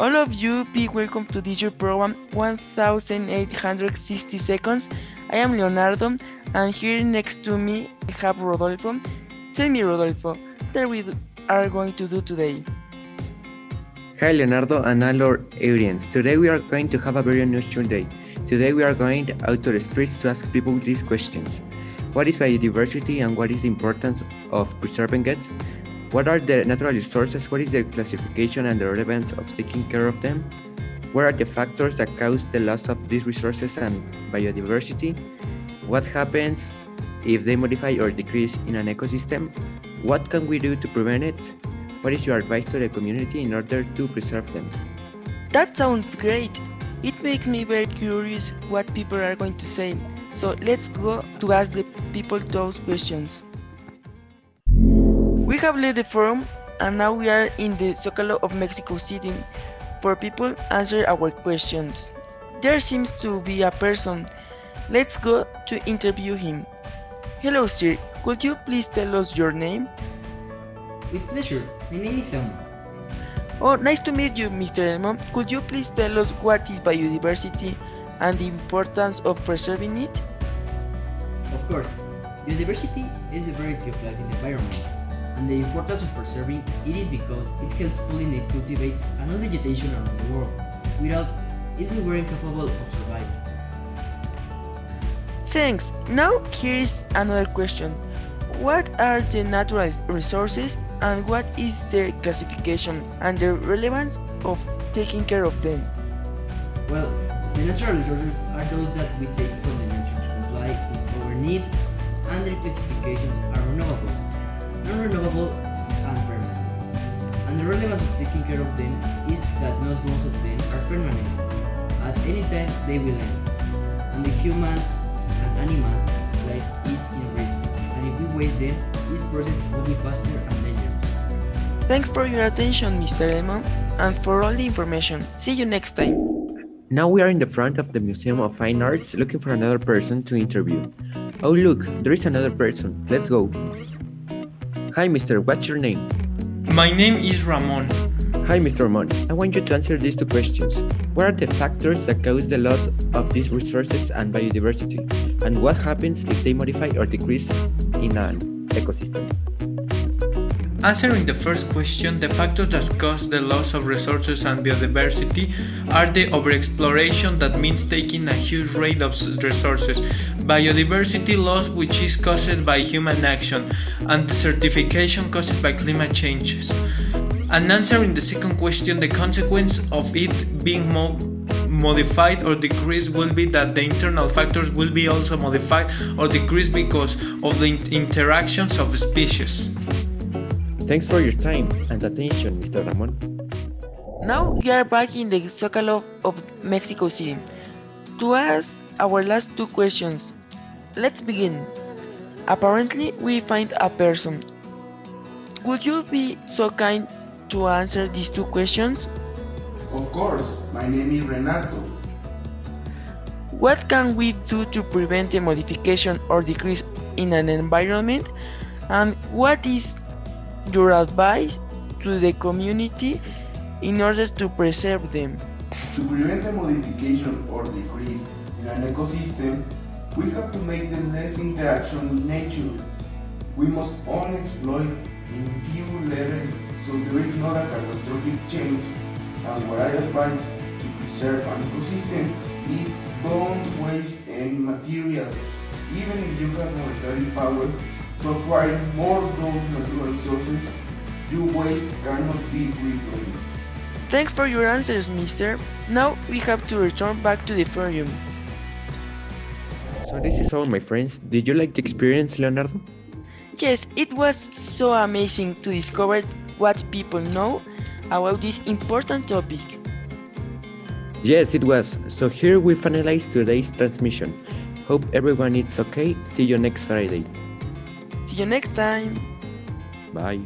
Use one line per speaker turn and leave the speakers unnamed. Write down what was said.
All of you be welcome to this your program 1860 seconds. I am Leonardo and here next to me I have Rodolfo. Tell me Rodolfo, what we are going to do today?
Hi Leonardo and all our audience. Today we are going to have a very unusual day. Today we are going out to the streets to ask people these questions. What is biodiversity and what is the importance of preserving it? What are the natural resources? What is their classification and the relevance of taking care of them? What are the factors that cause the loss of these resources and biodiversity? What happens if they modify or decrease in an ecosystem? What can we do to prevent it? What is your advice to the community in order to preserve them?
That sounds great. It makes me very curious what people are going to say. So let's go to ask the people those questions. We have left the forum and now we are in the Zócalo of Mexico City for people answer our questions. There seems to be a person. Let's go to interview him. Hello sir, could you please tell us your name?
With pleasure. My name is Elmo.
Oh, nice to meet you, Mr. Elmo. Could you please tell us what is biodiversity and the importance of preserving it?
Of course, biodiversity is a variety of life in the environment, and the importance of preserving it is because it helps pollinate, cultivate, and all vegetation around the world. Without it, we weren't capable of surviving.
Thanks. Now here is another question. What are the natural resources and what is their classification and the relevance of taking care of them?
Well, the natural resources are those that we take from the nature to comply with our needs, and their classifications are renewable, non-renewable, and permanent. And the relevance of taking care of them is that not most of them are permanent. At any time they will end, and the humans and animals' life is in risk. And if we waste them, this process will be faster and dangerous.
Thanks for your attention, Mr. Elmo, and for all the information. See you next time.
Now we are in the front of the Museum of Fine Arts looking for another person to interview. Oh look, there is another person. Let's go. Hi Mr. What's your name?
My name is Ramon.
Hi Mr. Ramon. I want you to answer these two questions. What are the factors that cause the loss of these resources and biodiversity? And what happens if they modify or decrease in an ecosystem?
Answering the first question, the factors that cause the loss of resources and biodiversity are the overexploration, that means taking a huge rate of resources, biodiversity loss, which is caused by human action, and desertification caused by climate changes. And answering the second question, the consequence of it being modified or decreased will be that the internal factors will be also modified or decreased because of the interactions of species.
Thanks for your time and attention, Mr. Ramon.
Now we are back in the Zócalo of Mexico City to ask our last two questions. Let's begin. Apparently we find a person. Would you be so kind to answer these two questions?
Of course, my name is Renato.
What can we do to prevent the modification or decrease in an environment? And what is your advice to the community in order to preserve them?
To prevent the modification or decrease in an ecosystem, we have to make them less interaction with nature. We must only exploit in few levels so there is not a catastrophic change. And what I advise to preserve an ecosystem is don't waste any material. Even if you have monetary power to acquire more of those natural resources, your waste cannot be replaced.
Thanks for your answers, mister. Now we have to return back to the forum.
So this is all, my friends. Did you like the experience, Leonardo?
Yes, it was so amazing to discover what people know about this important topic.
Yes, it was. So here we finalize today's transmission. Hope everyone is okay. See you next Friday.
See you next time.
Bye.